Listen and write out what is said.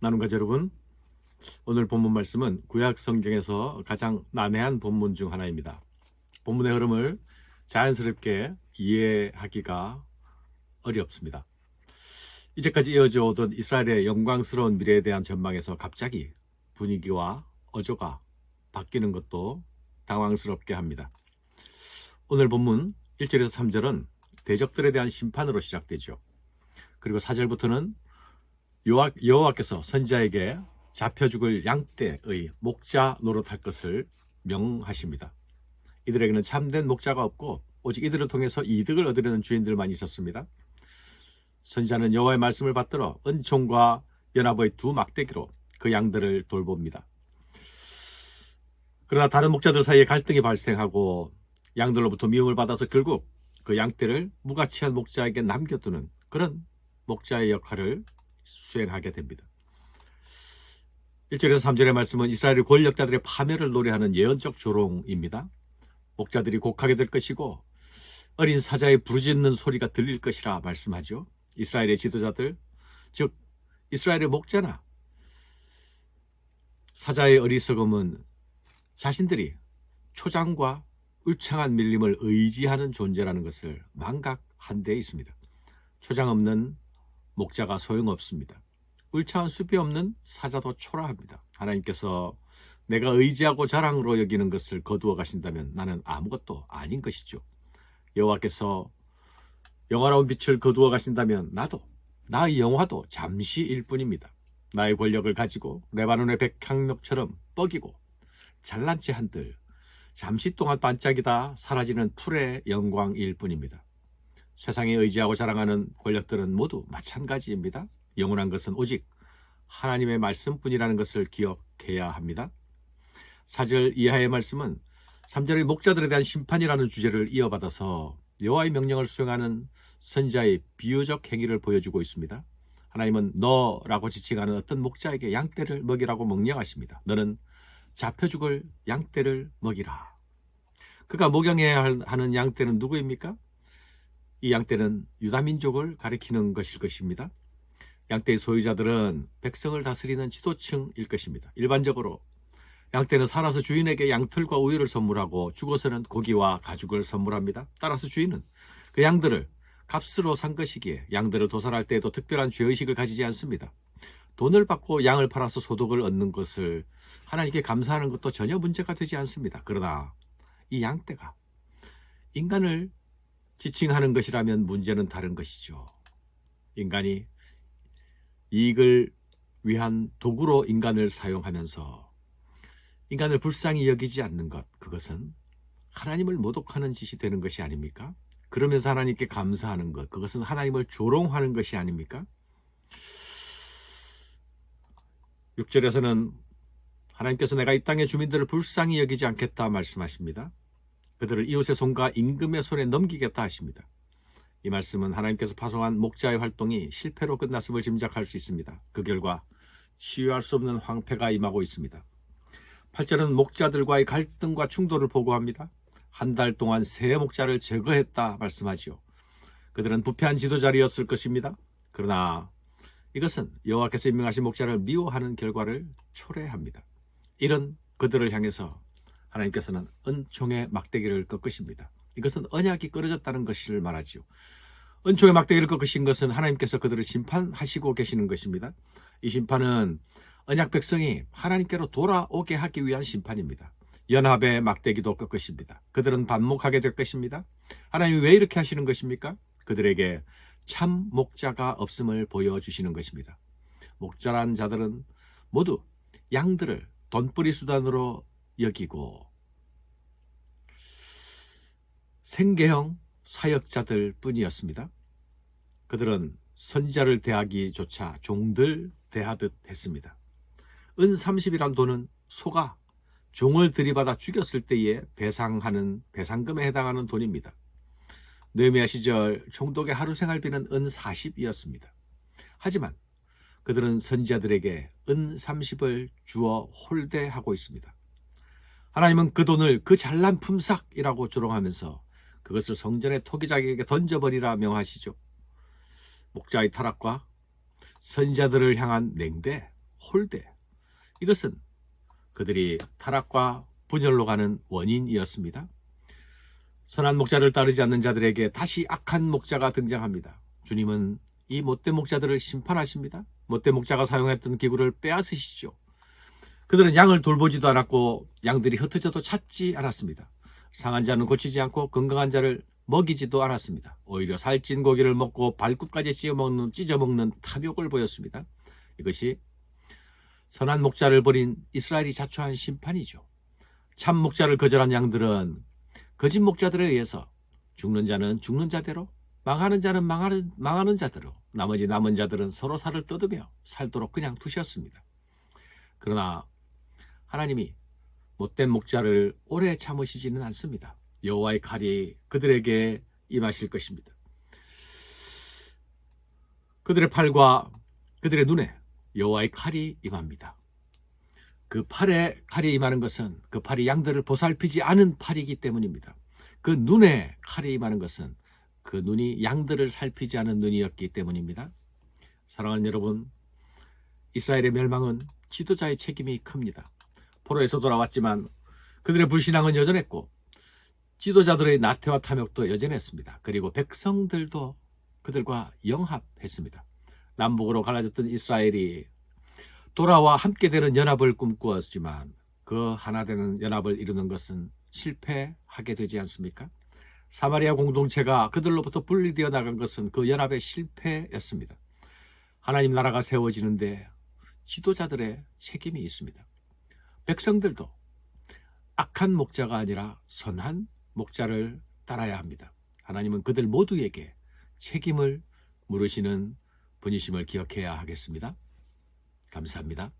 나눔가족 여러분, 오늘 본문 말씀은 구약 성경에서 가장 난해한 본문 중 하나입니다. 본문의 흐름을 자연스럽게 이해하기가 어렵습니다. 이제까지 이어져 오던 이스라엘의 영광스러운 미래에 대한 전망에서 갑자기 분위기와 어조가 바뀌는 것도 당황스럽게 합니다. 오늘 본문 1절에서 3절은 대적들에 대한 심판으로 시작되죠. 그리고 4절부터는 여호와께서 선지자에게 잡혀 죽을 양떼의 목자 노릇할 것을 명하십니다. 이들에게는 참된 목자가 없고 오직 이들을 통해서 이득을 얻으려는 주인들만 있었습니다. 선지자는 여호와의 말씀을 받들어 은총과 연합의 두 막대기로 그 양들을 돌봅니다. 그러나 다른 목자들 사이에 갈등이 발생하고 양들로부터 미움을 받아서 결국 그 양떼를 무가치한 목자에게 남겨두는 그런 목자의 역할을 수행하게 됩니다. 1절에서 3절의 말씀은 이스라엘의 권력자들의 파멸을 노래하는 예언적 조롱입니다. 목자들이 곡하게 될 것이고 어린 사자의 부르짖는 소리가 들릴 것이라 말씀하죠. 이스라엘의 지도자들, 즉 이스라엘의 목자나 사자의 어리석음은 자신들이 초장과 울창한 밀림을 의지하는 존재라는 것을 망각한 데 있습니다. 초장 없는 목자가 소용없습니다. 울창한 숲이 없는 사자도 초라합니다. 하나님께서 내가 의지하고 자랑으로 여기는 것을 거두어 가신다면 나는 아무것도 아닌 것이죠. 여호와께서 영화로운 빛을 거두어 가신다면 나도, 나의 영화도 잠시일 뿐입니다. 나의 권력을 가지고 레바논의 백향목처럼 뻐기고 잘난 체 한들 잠시 동안 반짝이다 사라지는 풀의 영광일 뿐입니다. 세상에 의지하고 자랑하는 권력들은 모두 마찬가지입니다. 영원한 것은 오직 하나님의 말씀뿐이라는 것을 기억해야 합니다. 4절 이하의 말씀은 3절의 목자들에 대한 심판이라는 주제를 이어받아서 여호와의 명령을 수행하는 선지자의 비유적 행위를 보여주고 있습니다. 하나님은 너라고 지칭하는 어떤 목자에게 양떼를 먹이라고 명령하십니다. 너는 잡혀 죽을 양떼를 먹이라. 그가 목양해야 하는 양떼는 누구입니까? 이 양떼는 유다민족을 가리키는 것일 것입니다. 양떼의 소유자들은 백성을 다스리는 지도층일 것입니다. 일반적으로 양떼는 살아서 주인에게 양털과 우유를 선물하고 죽어서는 고기와 가죽을 선물합니다. 따라서 주인은 그 양들을 값으로 산 것이기에 양들을 도살할 때에도 특별한 죄의식을 가지지 않습니다. 돈을 받고 양을 팔아서 소득을 얻는 것을 하나님께 감사하는 것도 전혀 문제가 되지 않습니다. 그러나 이 양떼가 인간을 지칭하는 것이라면 문제는 다른 것이죠. 인간이 이익을 위한 도구로 인간을 사용하면서 인간을 불쌍히 여기지 않는 것, 그것은 하나님을 모독하는 짓이 되는 것이 아닙니까? 그러면서 하나님께 감사하는 것, 그것은 하나님을 조롱하는 것이 아닙니까? 6절에서는 하나님께서 내가 이 땅의 주민들을 불쌍히 여기지 않겠다 말씀하십니다. 그들을 이웃의 손과 임금의 손에 넘기겠다 하십니다. 이 말씀은 하나님께서 파송한 목자의 활동이 실패로 끝났음을 짐작할 수 있습니다. 그 결과 치유할 수 없는 황폐가 임하고 있습니다. 8절은 목자들과의 갈등과 충돌을 보고합니다. 한 달 동안 세 목자를 제거했다 말씀하지요. 그들은 부패한 지도자리였을 것입니다. 그러나 이것은 여호와께서 임명하신 목자를 미워하는 결과를 초래합니다. 이런 그들을 향해서 하나님께서는 은총의 막대기를 꺾으십니다. 이것은 언약이 끊어졌다는 것을 말하지요. 은총의 막대기를 꺾으신 것은 하나님께서 그들을 심판하시고 계시는 것입니다. 이 심판은 언약 백성이 하나님께로 돌아오게 하기 위한 심판입니다. 연합의 막대기도 꺾으십니다. 그들은 반목하게 될 것입니다. 하나님이 왜 이렇게 하시는 것입니까? 그들에게 참 목자가 없음을 보여주시는 것입니다. 목자란 자들은 모두 양들을 돈벌이 수단으로 여기고 생계형 사역자들 뿐이었습니다. 그들은 선지자를 대하기조차 종들 대하듯 했습니다. 은 30이란 돈은 소가 종을 들이받아 죽였을 때에 배상하는 배상금에 해당하는 돈입니다. 느헤미야 시절 총독의 하루 생활비는 은 40이었습니다. 하지만 그들은 선지자들에게 은 30을 주어 홀대하고 있습니다. 하나님은 그 돈을 그 잘난 품삯이라고 조롱하면서 그것을 성전의 토기장에게 던져버리라 명하시죠. 목자의 타락과 선지자들을 향한 냉대, 홀대. 이것은 그들이 타락과 분열로 가는 원인이었습니다. 선한 목자를 따르지 않는 자들에게 다시 악한 목자가 등장합니다. 주님은 이 못된 목자들을 심판하십니다. 못된 목자가 사용했던 기구를 빼앗으시죠. 그들은 양을 돌보지도 않았고 양들이 흩어져도 찾지 않았습니다. 상한 자는 고치지 않고 건강한 자를 먹이지도 않았습니다. 오히려 살찐 고기를 먹고 발굽까지 찢어먹는 탐욕을 보였습니다. 이것이 선한 목자를 버린 이스라엘이 자초한 심판이죠. 참 목자를 거절한 양들은 거짓 목자들에 의해서 죽는 자는 죽는 자대로, 망하는 자는 망하는 자대로, 나머지 남은 자들은 서로 살을 뜯으며 살도록 그냥 두셨습니다. 그러나 하나님이 못된 목자를 오래 참으시지는 않습니다. 여호와의 칼이 그들에게 임하실 것입니다. 그들의 팔과 그들의 눈에 여호와의 칼이 임합니다. 그 팔에 칼이 임하는 것은 그 팔이 양들을 보살피지 않은 팔이기 때문입니다. 그 눈에 칼이 임하는 것은 그 눈이 양들을 살피지 않은 눈이었기 때문입니다. 사랑하는 여러분, 이스라엘의 멸망은 지도자의 책임이 큽니다. 포로에서 돌아왔지만 그들의 불신앙은 여전했고 지도자들의 나태와 탐욕도 여전했습니다. 그리고 백성들도 그들과 영합했습니다. 남북으로 갈라졌던 이스라엘이 돌아와 함께 되는 연합을 꿈꾸었지만 그 하나 되는 연합을 이루는 것은 실패하게 되지 않습니까? 사마리아 공동체가 그들로부터 분리되어 나간 것은 그 연합의 실패였습니다. 하나님 나라가 세워지는데 지도자들의 책임이 있습니다. 백성들도 악한 목자가 아니라 선한 목자를 따라야 합니다. 하나님은 그들 모두에게 책임을 물으시는 분이심을 기억해야 하겠습니다. 감사합니다.